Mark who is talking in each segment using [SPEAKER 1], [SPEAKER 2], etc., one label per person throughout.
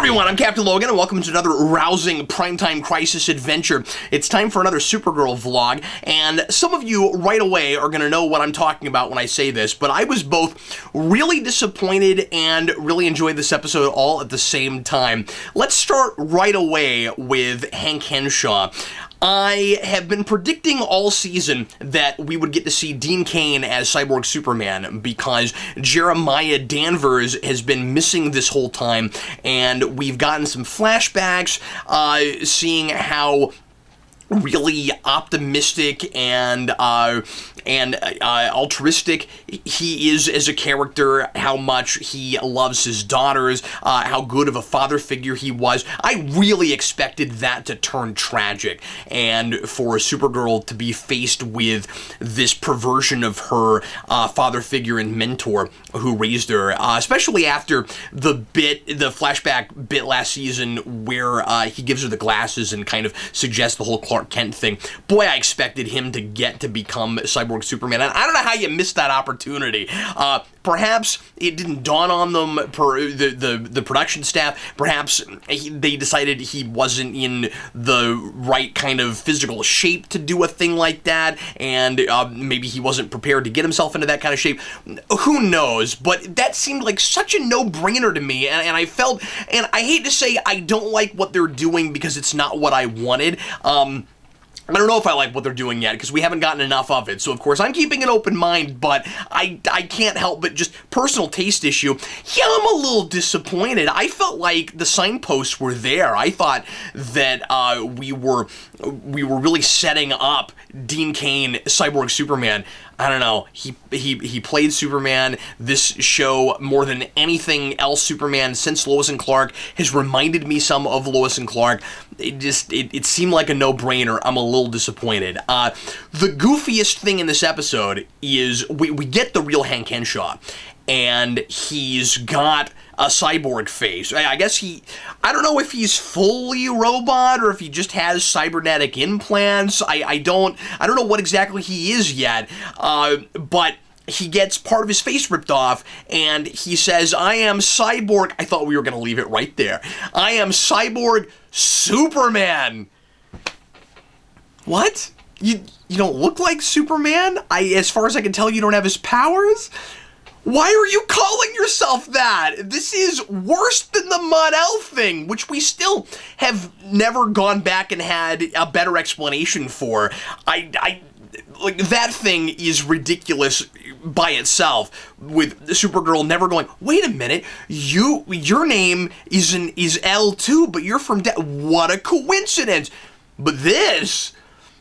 [SPEAKER 1] everyone, I'm Captain Logan, and welcome to another rousing primetime crisis adventure. It's time for another Supergirl vlog, and some of you right away are going to know what I'm talking about when I say this, but I was both really disappointed and really enjoyed this episode all at the same time. Let's start right away with Hank Henshaw. I have been predicting all season that we would get to see Dean Cain as Cyborg Superman because Jeremiah Danvers has been missing this whole time, and we've gotten some flashbacks seeing how really optimistic and altruistic he is as a character, how much he loves his daughters, how good of a father figure he was. I really expected that to turn tragic, and for Supergirl to be faced with this perversion of her father figure and mentor who raised her, especially after the flashback bit last season where he gives her the glasses and kind of suggests the whole Clark Kent thing. Boy, I expected him to get to become Cyborg Superman, and I don't know how you missed that opportunity. Perhaps it didn't dawn on them, the production staff. Perhaps they decided he wasn't in the right kind of physical shape to do a thing like that, and maybe he wasn't prepared to get himself into that kind of shape. Who knows? But that seemed like such a no-brainer to me, and I felt, and I hate to say I don't like what they're doing because it's not what I wanted. I don't know if I like what they're doing yet, because we haven't gotten enough of it. So, of course, I'm keeping an open mind, but I can't help but just personal taste issue. Yeah, I'm a little disappointed. I felt like the signposts were there. I thought that we were really setting up Dean Cain, Cyborg Superman. I don't know. He played Superman. This show, more than anything else, Superman since Lois and Clark has reminded me some of Lois and Clark. It seemed like a no-brainer. I'm a little disappointed. The goofiest thing in this episode is we get the real Hank Henshaw, and he's got a cyborg face. I guess I don't know if he's fully robot or if he just has cybernetic implants. I don't know what exactly he is yet, but he gets part of his face ripped off, and he says, "I am Cyborg." I thought we were going to leave it right there. "I am Cyborg Superman." What? You don't look like Superman? As far as I can tell, you don't have his powers? Why are you calling yourself that? This is worse than the Mon-El thing, which we still have never gone back and had a better explanation for. Like, that thing is ridiculous by itself, with Supergirl never going, "Wait a minute, your name is L too, but you're from what a coincidence." But this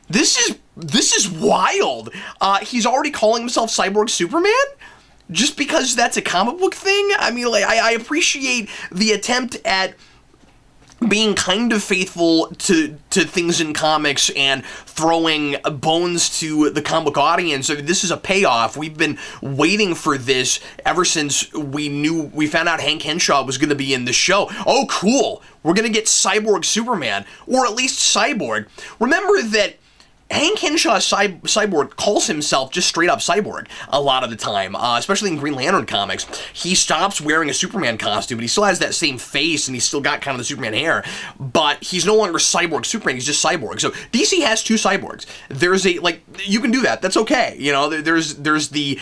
[SPEAKER 1] is wild. He's already calling himself Cyborg Superman? Just because that's a comic book thing? I mean, like, I appreciate the attempt at being kind of faithful to things in comics and throwing bones to the comic audience. I mean, this is a payoff. We've been waiting for this ever since we found out Hank Henshaw was going to be in the show. Oh, cool. We're going to get Cyborg Superman, or at least Cyborg. Remember that Hank Henshaw, Cyborg, calls himself just straight up Cyborg a lot of the time, especially in Green Lantern comics. He stops wearing a Superman costume, but he still has that same face, and he's still got kind of the Superman hair, but he's no longer Cyborg Superman, he's just Cyborg. So DC has two Cyborgs. There's you can do that, that's okay. You know, there's the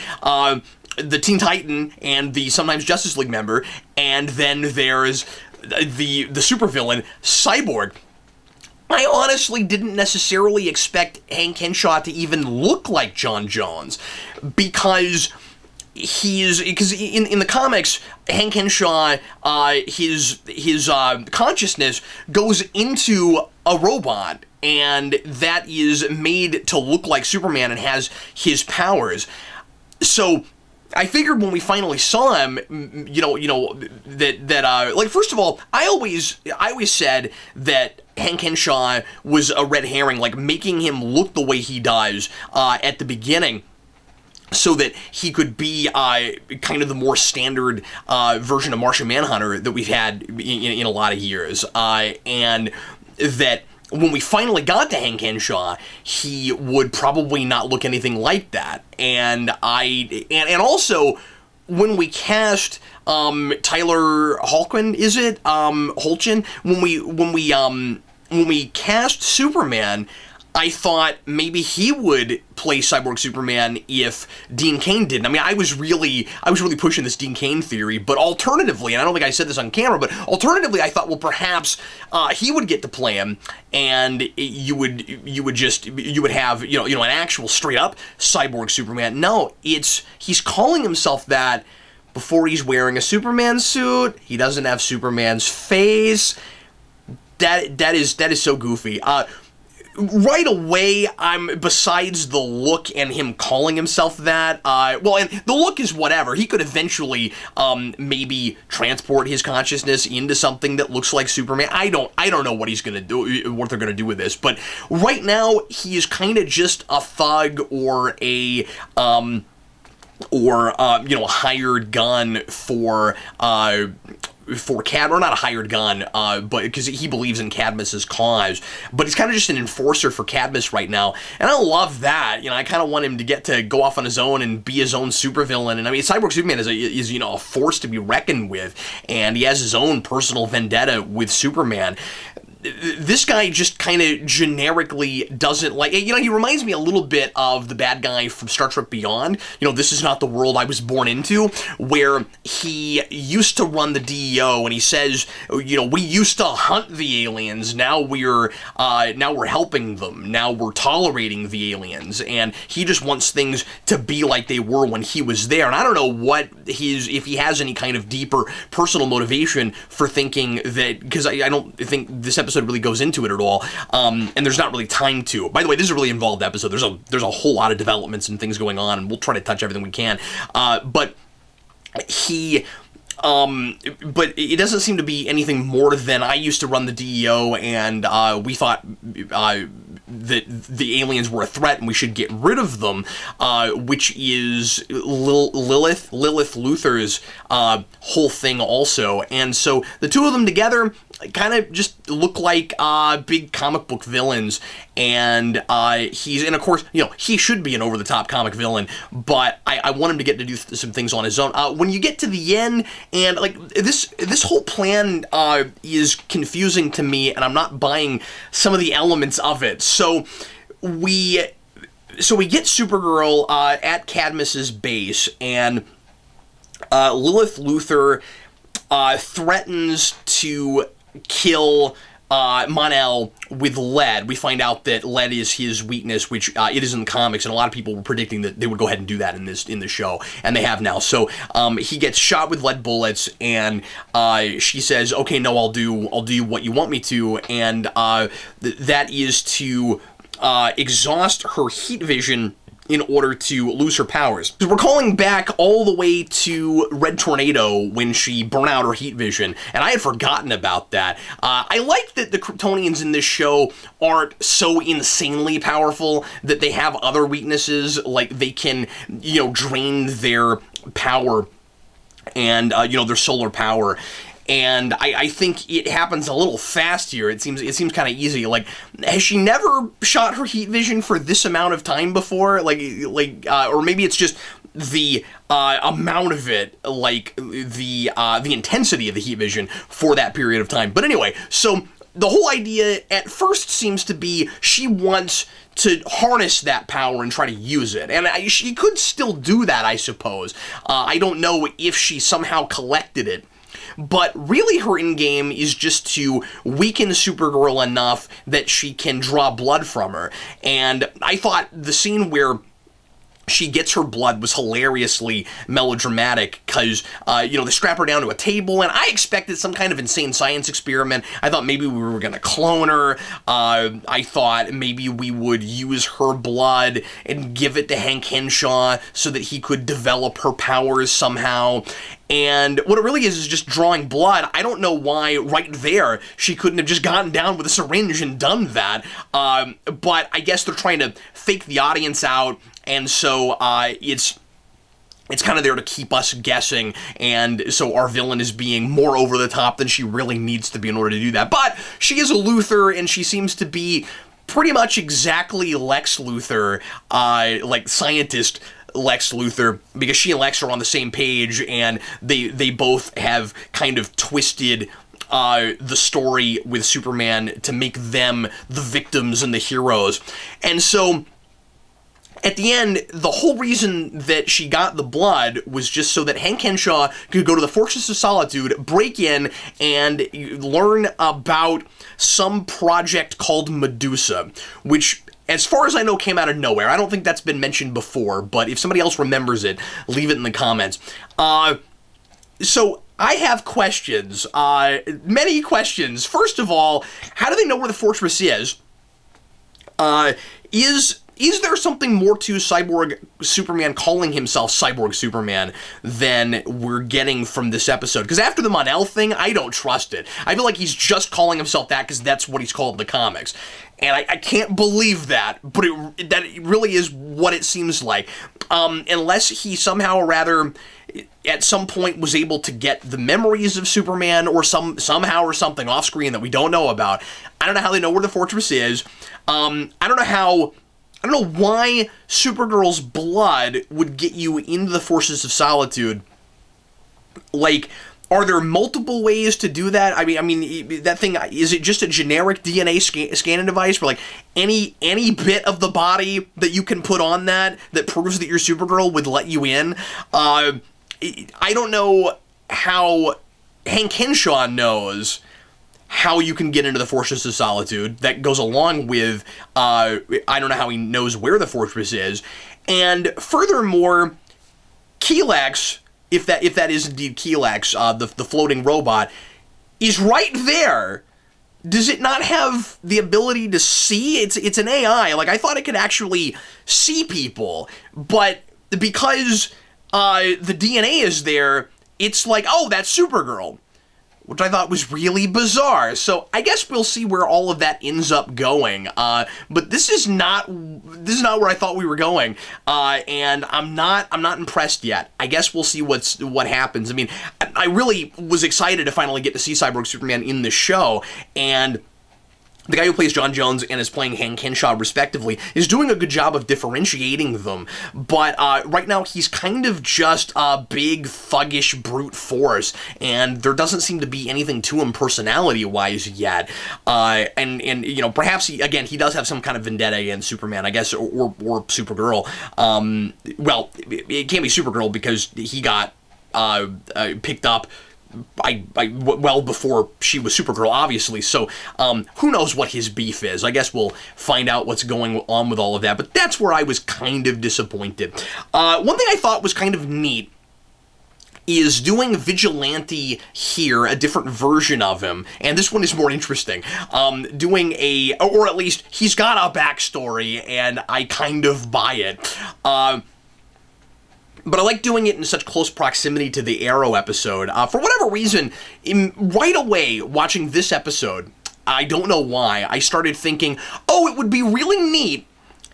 [SPEAKER 1] Teen Titan and the sometimes Justice League member, and then there's the supervillain, Cyborg. I honestly didn't necessarily expect Hank Henshaw to even look like John Jones, because in the comics, Hank Henshaw, his consciousness goes into a robot, and that is made to look like Superman and has his powers. So I figured when we finally saw him, that first of all, I always said that Hank Henshaw was a red herring, like making him look the way he does at the beginning, so that he could be kind of the more standard version of Martian Manhunter that we've had in a lot of years, and that when we finally got to Hank Henshaw, he would probably not look anything like that. And also, when we cast Tyler Holchin, is it? Holchin, when we cast Superman, I thought maybe he would play Cyborg Superman if Dean Cain didn't. I mean, I was really pushing this Dean Cain theory, but alternatively, and I don't think I said this on camera, but alternatively, I thought, well, perhaps he would get to play him, and you would have an actual straight up Cyborg Superman. No, he's calling himself that before he's wearing a Superman suit. He doesn't have Superman's face. That is so goofy. Right away, besides the look and him calling himself that, and the look is whatever. He could eventually, maybe transport his consciousness into something that looks like Superman. I don't know what he's gonna do, what they're gonna do with this, but right now, he is kind of just a thug or a hired gun for Cad, or not a hired gun, but because he believes in Cadmus's cause, but he's kind of just an enforcer for Cadmus right now, and I love that. I kind of want him to get to go off on his own and be his own supervillain. And I mean, Cyborg Superman is a force to be reckoned with, and he has his own personal vendetta with Superman. This guy just kind of generically doesn't like, he reminds me a little bit of the bad guy from Star Trek Beyond. This is not the world I was born into, where he used to run the DEO, and he says, we used to hunt the aliens, now we're helping them, now we're tolerating the aliens, and he just wants things to be like they were when he was there. And I don't know if he has any kind of deeper personal motivation for thinking that, because I don't think this episode really goes into it at all, and there's not really time to. By the way, this is a really involved episode. There's a whole lot of developments and things going on, and we'll try to touch everything we can. But it doesn't seem to be anything more than, I used to run the DEO, and we thought that the aliens were a threat and we should get rid of them, which is Lilith Luthor's whole thing also. And so the two of them together kind of just look like big comic book villains, and of course, he should be an over-the-top comic villain, but I want him to get to do some things on his own. When you get to the end, and this whole plan is confusing to me, and I'm not buying some of the elements of it. So we get Supergirl at Cadmus's base, and Lilith Luthor threatens to kill Mon-El with lead. We find out that lead is his weakness, which it is in the comics, and a lot of people were predicting that they would go ahead and do that in the show, and they have now. So he gets shot with lead bullets, and she says, "Okay, no, I'll do what you want me to," and that is to exhaust her heat vision in order to lose her powers. We're calling back all the way to Red Tornado when she burned out her heat vision, and I had forgotten about that. I like that the Kryptonians in this show aren't so insanely powerful that they have other weaknesses, like they can, drain their power and, their solar power. And I think it happens a little fast here. It seems kind of easy. Like, has she never shot her heat vision for this amount of time before? Or maybe it's just the amount of it, like the intensity of the heat vision for that period of time. But anyway, so the whole idea at first seems to be she wants to harness that power and try to use it. And she could still do that, I suppose. I don't know if she somehow collected it. But really her endgame is just to weaken Supergirl enough that she can draw blood from her. And I thought the scene where she gets her blood was hilariously melodramatic, because, they strap her down to a table, and I expected some kind of insane science experiment. I thought maybe we were going to clone her. I thought maybe we would use her blood and give it to Hank Henshaw so that he could develop her powers somehow. And what it really is just drawing blood. I don't know why right there she couldn't have just gotten down with a syringe and done that. But I guess they're trying to fake the audience out, and so it's kind of there to keep us guessing, and so our villain is being more over the top than she really needs to be in order to do that. But she is a Luthor, and she seems to be pretty much exactly Lex Luthor, like scientist Lex Luthor, because she and Lex are on the same page, and they both have kind of twisted the story with Superman to make them the victims and the heroes. And so at the end, the whole reason that she got the blood was just so that Hank Henshaw could go to the Fortress of Solitude, break in, and learn about some project called Medusa, which, as far as I know, came out of nowhere. I don't think that's been mentioned before, but if somebody else remembers it, leave it in the comments. So I have questions, many questions. First of all, how do they know where the fortress is? Is there something more to Cyborg Superman calling himself Cyborg Superman than we're getting from this episode? Because after the Mon-El thing, I don't trust it. I feel like he's just calling himself that because that's what he's called in the comics. And I can't believe that, but that really is what it seems like. Unless he somehow or rather at some point was able to get the memories of Superman or somehow or something off screen that we don't know about. I don't know how they know where the fortress is. I don't know why Supergirl's blood would get you into the Forces of Solitude. Like, are there multiple ways to do that? I mean, that thing, is it just a generic DNA scanning device where, like, any bit of the body that you can put on that proves that you're Supergirl would let you in? I don't know how Hank Henshaw knows how you can get into the Fortress of Solitude. That goes along with, I don't know how he knows where the fortress is. And furthermore, Kelex, if that is indeed Kelex, the floating robot, is right there. Does it not have the ability to see? It's an AI. Like, I thought it could actually see people, but because the DNA is there, it's like, oh, that's Supergirl, which I thought was really bizarre. So I guess we'll see where all of that ends up going. But this is not where I thought we were going, and I'm not impressed yet. I guess we'll see what happens. I mean, I really was excited to finally get to see Cyborg Superman in the show, and the guy who plays John Jones and is playing Hank Henshaw, respectively, is doing a good job of differentiating them. But right now, he's kind of just a big, thuggish brute force, and there doesn't seem to be anything to him personality-wise yet. And you know, perhaps, he does have some kind of vendetta against Superman, I guess, or Supergirl. Well, it can't be Supergirl because he got picked up well before she was Supergirl, obviously, so who knows what his beef is. I guess we'll find out what's going on with all of that, but that's where I was kind of disappointed. One thing I thought was kind of neat is doing Vigilante here, a different version of him, and this one is more interesting, doing or at least he's got a backstory, and I kind of buy it. But I like doing it in such close proximity to the Arrow episode. For whatever reason, right away, watching this episode, I don't know why, I started thinking, oh, it would be really neat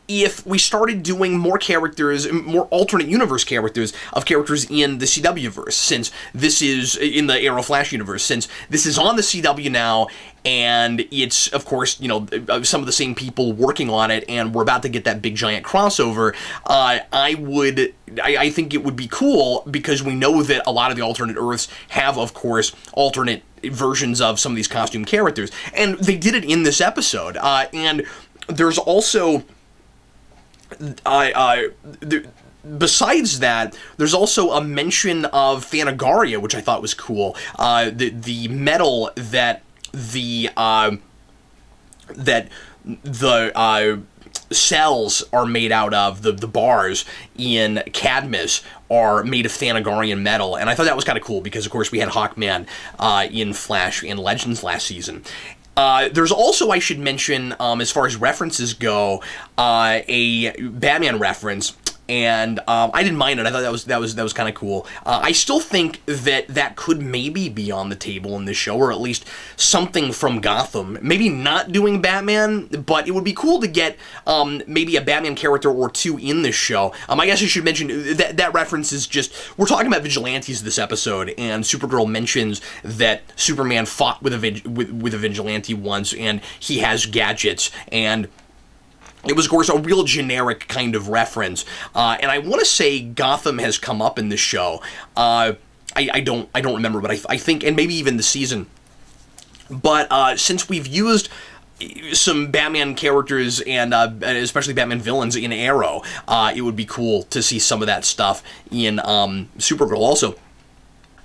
[SPEAKER 1] if we started doing more characters, more alternate universe characters of characters in the CW-verse, since this is in the Arrow Flash universe, since this is on the CW now, and it's, of course, you know, some of the same people working on it, and we're about to get that big giant crossover. I think it would be cool, because we know that a lot of the alternate Earths have, of course, alternate versions of some of these costume characters, and they did it in this episode, and there's also besides that, there's also a mention of Thanagaria, which I thought was cool. The metal that the cells are made out of, the bars in Cadmus are made of Thanagarian metal, and I thought that was kind of cool because, of course, we had Hawkman in Flash and Legends last season. There's also, I should mention, as far as references go, a Batman reference, and I didn't mind it. I thought that was kind of cool. I still think that could maybe be on the table in this show, or at least something from Gotham. Maybe not doing Batman, but it would be cool to get maybe a Batman character or two in this show. I guess I should mention that reference is just, we're talking about vigilantes this episode, and Supergirl mentions that Superman fought with a vigilante once, and he has gadgets, and It was, of course, a real generic kind of reference, and I want to say Gotham has come up in this show. I don't remember, but I think, and maybe even the season. But since we've used some Batman characters and especially Batman villains in Arrow, it would be cool to see some of that stuff in Supergirl also.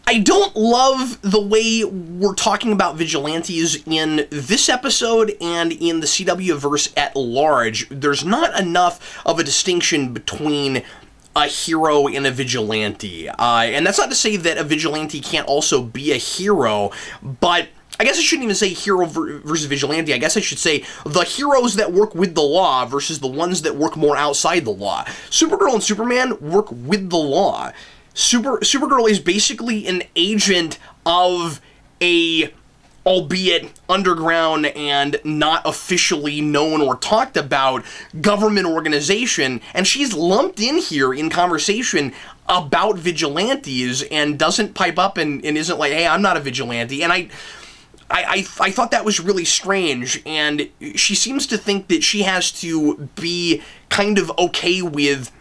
[SPEAKER 1] I don't love the way we're talking about vigilantes in this episode and in the CW-verse at large. There's not enough of a distinction between a hero and a vigilante. And that's not to say that a vigilante can't also be a hero, but I guess I shouldn't even say hero versus vigilante. I guess I should say the heroes that work with the law versus the ones that work more outside the law. Supergirl and Superman work with the law. Supergirl is basically an agent of a, albeit underground and not officially known or talked about, government organization, and she's lumped in here in conversation about vigilantes and doesn't pipe up and isn't like, hey, I'm not a vigilante. And I thought that was really strange, and she seems to think that she has to be kind of okay with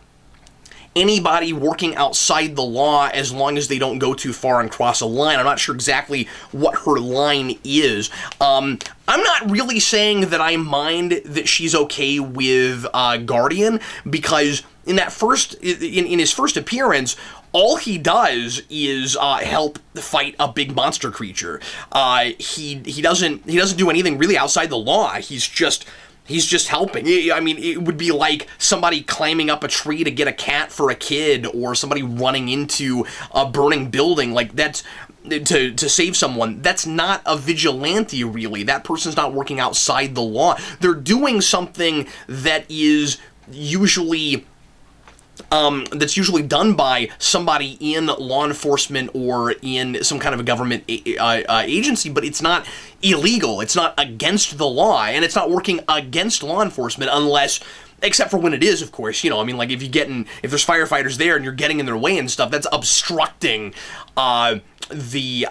[SPEAKER 1] anybody working outside the law as long as they don't go too far and cross a line. I'm not sure exactly what her line is. I'm not really saying that I mind that she's okay with Guardian, because in that in his first appearance, all he does is help fight a big monster creature. He doesn't do anything really outside the law. He's just helping. I mean, it would be like somebody climbing up a tree to get a cat for a kid, or somebody running into a burning building. Like, that's to save someone. That's not a vigilante, really. That person's not working outside the law. They're doing something that is usually that's usually done by somebody in law enforcement or in some kind of a government agency, but it's not illegal. It's not against the law, and it's not working against law enforcement except for when it is, of course. You know, I mean, like if there's firefighters there and you're getting in their way and stuff, that's obstructing the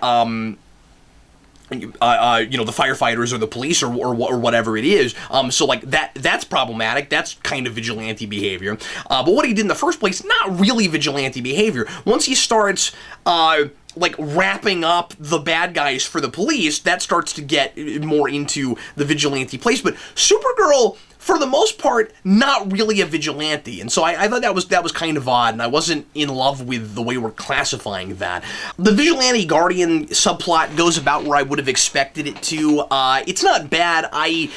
[SPEAKER 1] firefighters or the police or whatever it is. So like that's problematic. That's kind of vigilante behavior. But what he did in the first place, not really vigilante behavior. Once he starts like wrapping up the bad guys for the police, that starts to get more into the vigilante place. But Supergirl, for the most part, not really a vigilante, and so I thought that was kind of odd, and I wasn't in love with the way we're classifying that. The vigilante guardian subplot goes about where I would have expected it to. It's not bad. I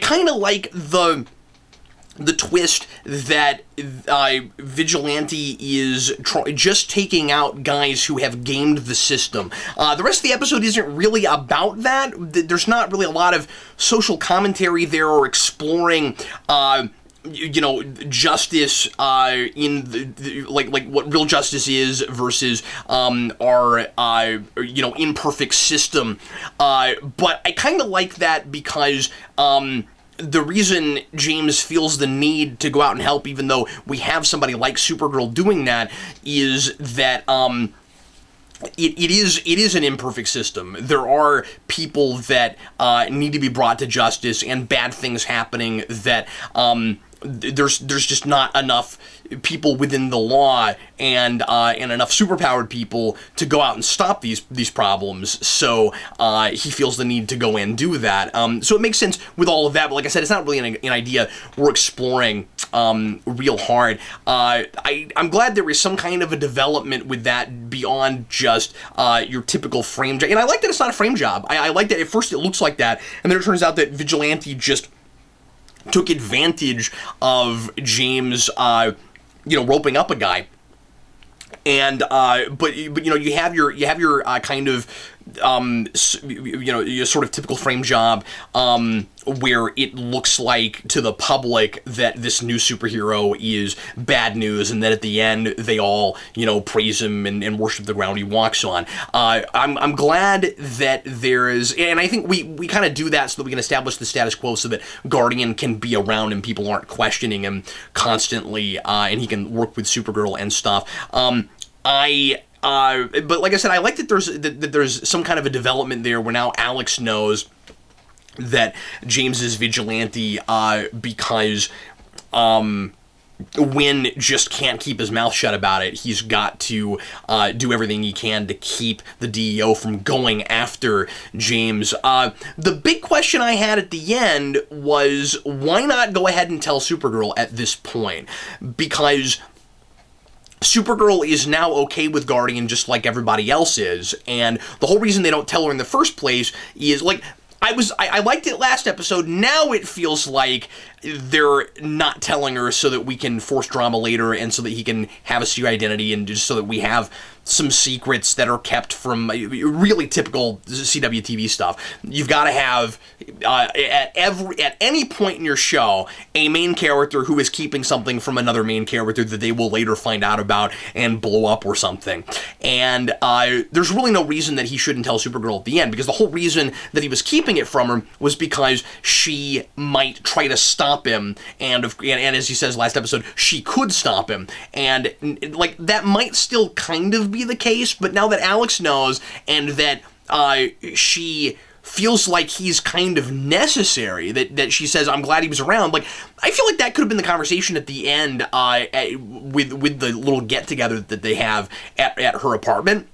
[SPEAKER 1] kind of like the twist that vigilante is just taking out guys who have gamed the system. The rest of the episode isn't really about that. There's not really a lot of social commentary there or exploring justice in the like what real justice is versus our imperfect system. But I kind of like that because the reason James feels the need to go out and help, even though we have somebody like Supergirl doing that, is that it is an imperfect system. There are people that need to be brought to justice, and bad things happening that there's just not enough people within the law and enough superpowered people to go out and stop these problems. So he feels the need to go in and do that. So it makes sense with all of that. But like I said, it's not really an idea we're exploring real hard. I'm glad there is some kind of a development with that beyond just your typical frame job. And I like that it's not a frame job. I like that at first it looks like that, and then it turns out that Vigilante just took advantage of James, roping up a guy, and but you have your kind of your sort of typical frame job where it looks like to the public that this new superhero is bad news, and that at the end they all praise him and worship the ground he walks on. I'm glad that there is, and I think we kind of do that so that we can establish the status quo, so that Guardian can be around and people aren't questioning him constantly, and he can work with Supergirl and stuff. But like I said, I like that there's some kind of a development there where now Alex knows that James is vigilante because Wynn just can't keep his mouth shut about it. He's got to do everything he can to keep the DEO from going after James. The big question I had at the end was, why not go ahead and tell Supergirl at this point? Because Supergirl is now okay with Guardian just like everybody else is, and the whole reason they don't tell her in the first place is, like, I liked it last episode. Now it feels like they're not telling her so that we can force drama later and so that he can have a secret identity, and just so that we have some secrets that are kept from really typical CW TV stuff. You've got to have at any point in your show a main character who is keeping something from another main character that they will later find out about and blow up or something. And there's really no reason that he shouldn't tell Supergirl at the end, because the whole reason that he was keeping it from her was because she might try to stop him, and as he says last episode, she could stop him, and like that might still kind of be the case, but now that Alex knows, and that she feels like he's kind of necessary, that she says, I'm glad he was around, like, I feel like that could have been the conversation at the end with the little get-together that they have at her apartment.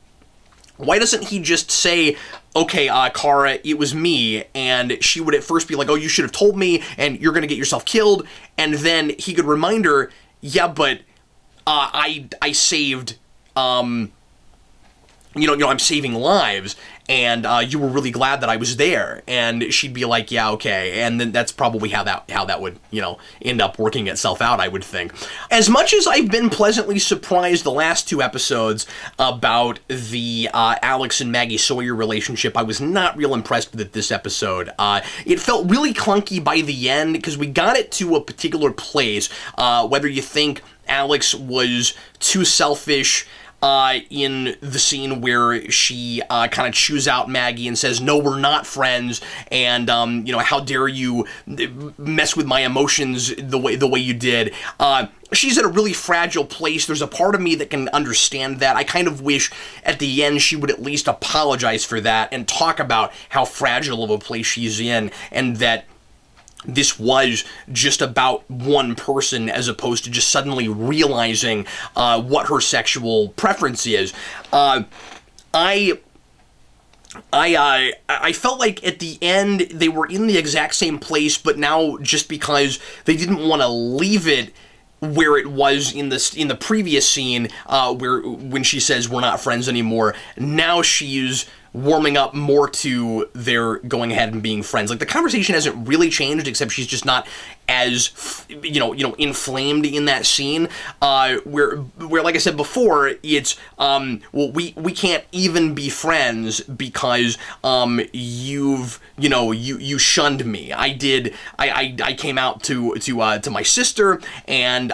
[SPEAKER 1] Why doesn't he just say, okay, Kara, it was me, and she would at first be like, oh, you should have told me, and you're gonna get yourself killed, and then he could remind her, yeah, but I saved, I'm saving lives, and you were really glad that I was there. And she'd be like, yeah, okay. And then that's probably how that would, end up working itself out, I would think. As much as I've been pleasantly surprised the last two episodes about the Alex and Maggie Sawyer relationship, I was not real impressed with it this episode. It felt really clunky by the end, because we got it to a particular place, whether you think Alex was too selfish in the scene where she kind of chews out Maggie and says, no, we're not friends, and how dare you mess with my emotions the way you did. She's at a really fragile place. There's a part of me that can understand that. I kind of wish at the end she would at least apologize for that and talk about how fragile of a place she's in, and that this was just about one person as opposed to just suddenly realizing what her sexual preference is. I felt like at the end they were in the exact same place, but now just because they didn't want to leave it where it was in the previous scene, when she says we're not friends anymore, now she's warming up more to their going ahead and being friends. Like, the conversation hasn't really changed, except she's just not as inflamed in that scene, where like I said before, it's we can't even be friends because you shunned me. I came out to my sister, and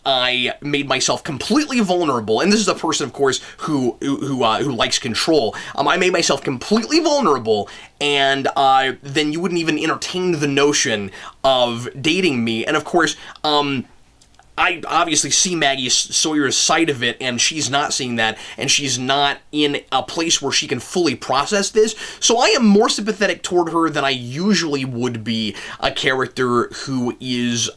[SPEAKER 1] I made myself completely vulnerable, and this is a person, of course, who likes control. I made myself completely vulnerable, and then you wouldn't even entertain the notion of dating me. And of course, I obviously see Maggie Sawyer's side of it, and she's not seeing that, and she's not in a place where she can fully process this. So I am more sympathetic toward her than I usually would be a character who is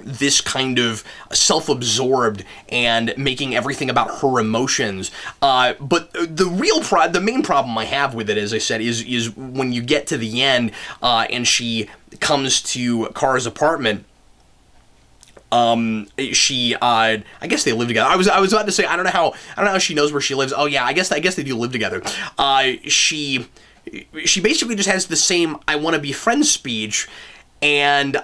[SPEAKER 1] this kind of self-absorbed and making everything about her emotions. But the main problem I have with it, as I said, is when you get to the end and she comes to Kara's apartment. I guess they live together. I was about to say, I don't know how she knows where she lives. Oh yeah, I guess they do live together. She basically just has the same "I want to be friends" speech, and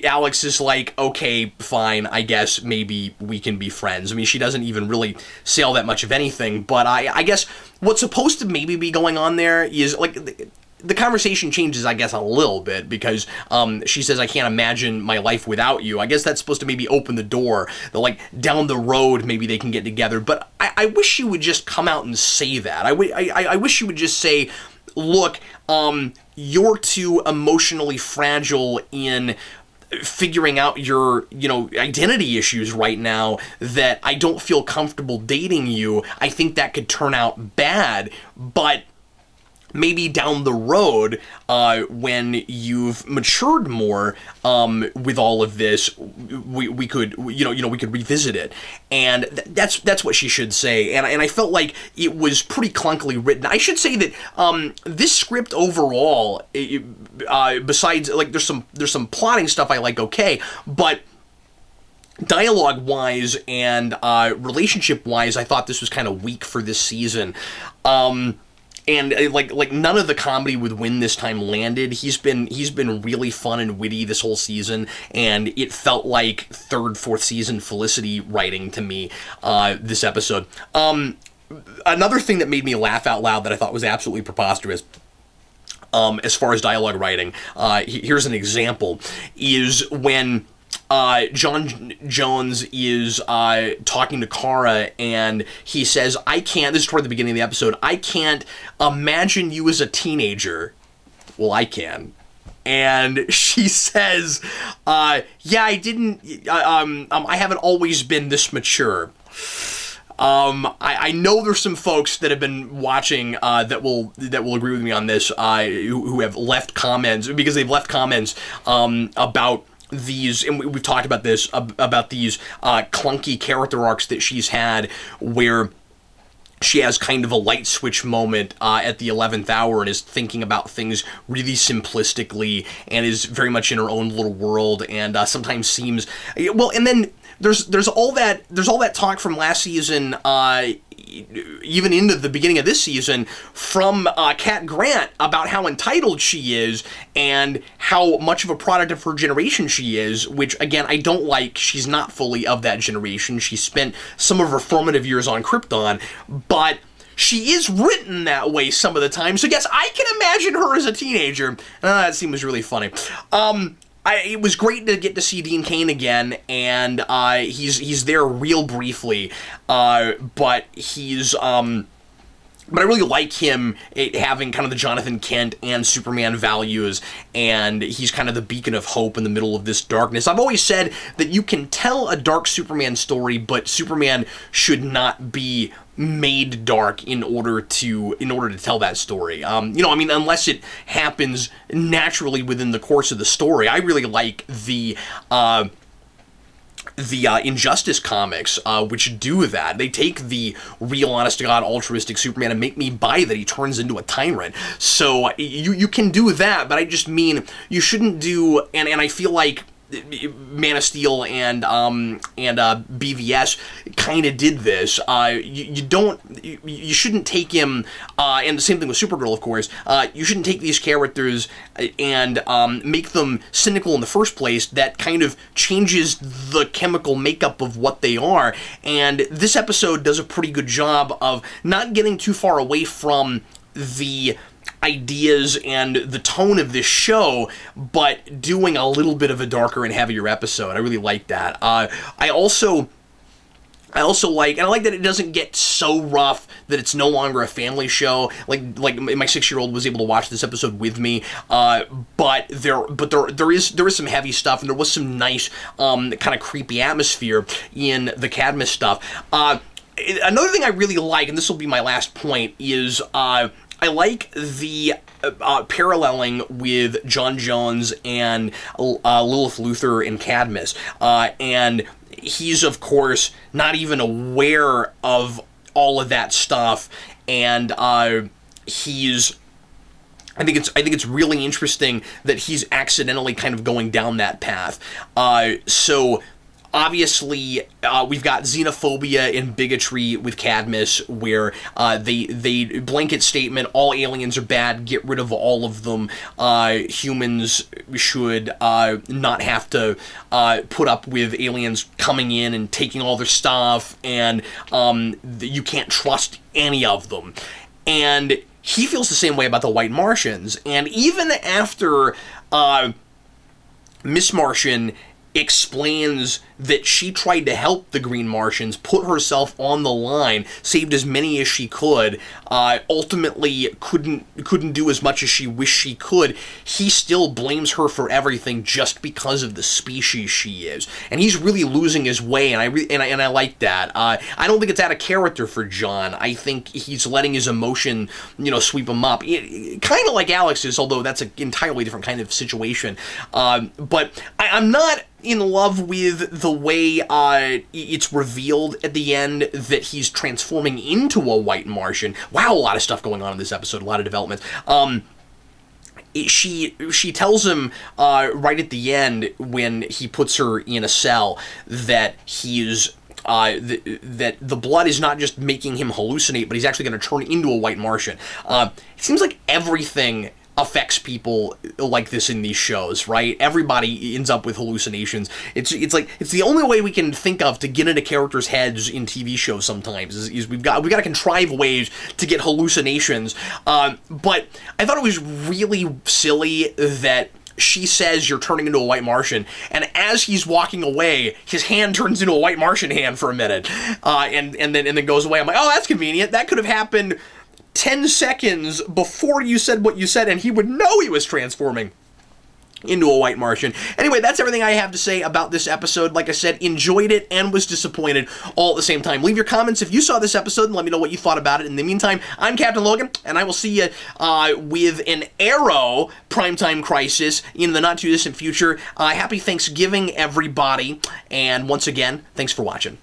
[SPEAKER 1] Alex is like, okay, fine, I guess maybe we can be friends. I mean, she doesn't even really say all that much of anything, but I guess what's supposed to maybe be going on there is, like, the conversation changes, I guess, a little bit, because she says, I can't imagine my life without you. I guess that's supposed to maybe open the door, that, like, down the road, maybe they can get together, but I wish she would just come out and say that. I wish she would just say, look, you're too emotionally fragile in figuring out your, identity issues right now, that I don't feel comfortable dating you. I think that could turn out bad, but maybe down the road, when you've matured more with all of this, we could we could revisit it, and that's what she should say. And I felt like it was pretty clunkily written. I should say that this script overall, besides like there's some plotting stuff I like, okay, but dialogue-wise and relationship-wise, I thought this was kind of weak for this season. And like none of the comedy with Wynn this time landed. He's been really fun and witty this whole season, and it felt like third, fourth season Felicity writing to me this episode. Another thing that made me laugh out loud that I thought was absolutely preposterous, as far as dialogue writing, here's an example, is when John Jones is talking to Kara, and he says, this is toward the beginning of the episode, I can't imagine you as a teenager. Well, I can. And she says, yeah, I didn't, I haven't always been this mature. I know there's some folks that have been watching that will agree with me on this, who have left comments, because they've left comments about these, and we've talked about this, about these clunky character arcs that she's had, where she has kind of a light switch moment at the 11th hour and is thinking about things really simplistically and is very much in her own little world, and sometimes seems, well, and then there's all that talk from last season, even into the beginning of this season, from Cat Grant about how entitled she is and how much of a product of her generation she is, which, again, I don't like. She's not fully of that generation. She spent some of her formative years on Krypton, but she is written that way some of the time. So, yes, I can imagine her as a teenager. That scene was really funny. It was great to get to see Dean Cain again, and he's there real briefly, but he's but I really like him having kind of the Jonathan Kent and Superman values, and he's kind of the beacon of hope in the middle of this darkness. I've always said that you can tell a dark Superman story, but Superman should not be made dark in order to tell that story. Unless it happens naturally within the course of the story. I really like the Injustice comics, which do that. They take the real, honest-to-God, altruistic Superman and make me buy that he turns into a tyrant. So you can do that, but I just mean you shouldn't do, and I feel like Man of Steel and BVS kind of did this. You shouldn't take him, and the same thing with Supergirl, of course. You shouldn't take these characters and make them cynical in the first place. That kind of changes the chemical makeup of what they are. And this episode does a pretty good job of not getting too far away from the ideas and the tone of this show, but doing a little bit of a darker and heavier episode. I really like that. I also like, and I like that it doesn't get so rough that it's no longer a family show. Like my 6-year-old was able to watch this episode with me. But there is some heavy stuff, and there was some nice kind of creepy atmosphere in the Cadmus stuff. Another thing I really like, and this will be my last point, is I like the paralleling with John Jones and Lilith Luthor in Cadmus. And he's, of course, not even aware of all of that stuff. And he's... I think it's really interesting that he's accidentally kind of going down that path. So... Obviously, we've got xenophobia and bigotry with Cadmus, where they blanket statement, all aliens are bad, get rid of all of them. Humans should not have to put up with aliens coming in and taking all their stuff, and you can't trust any of them. And he feels the same way about the White Martians. And even after Miss Martian explains that she tried to help the Green Martians, put herself on the line, saved as many as she could, ultimately couldn't do as much as she wished she could. He still blames her for everything just because of the species she is, and he's really losing his way, and I like that. I don't think it's out of character for John. I think he's letting his emotion, sweep him up, kind of like Alex is, although that's an entirely different kind of situation. But I'm not in love with the way it's revealed at the end that he's transforming into a white Martian. Wow, a lot of stuff going on in this episode, a lot of developments. She tells him right at the end when he puts her in a cell that he's that the blood is not just making him hallucinate, but he's actually going to turn into a white Martian. It seems like everything affects people like this in these shows, right? Everybody ends up with hallucinations. It's the only way we can think of to get into characters' heads in TV shows sometimes is we've got to contrive ways to get hallucinations. But I thought it was really silly that she says you're turning into a white Martian, and as he's walking away, his hand turns into a white Martian hand for a minute, and then goes away. I'm like, oh, that's convenient. That could have happened 10 seconds before you said what you said, and he would know he was transforming into a white Martian. Anyway, that's everything I have to say about this episode. Like I said, enjoyed it and was disappointed all at the same time. Leave your comments if you saw this episode and let me know what you thought about it. In the meantime, I'm Captain Logan, and I will see you with an Arrow Primetime Crisis in the not-too-distant future. Happy Thanksgiving, everybody, and once again, thanks for watching.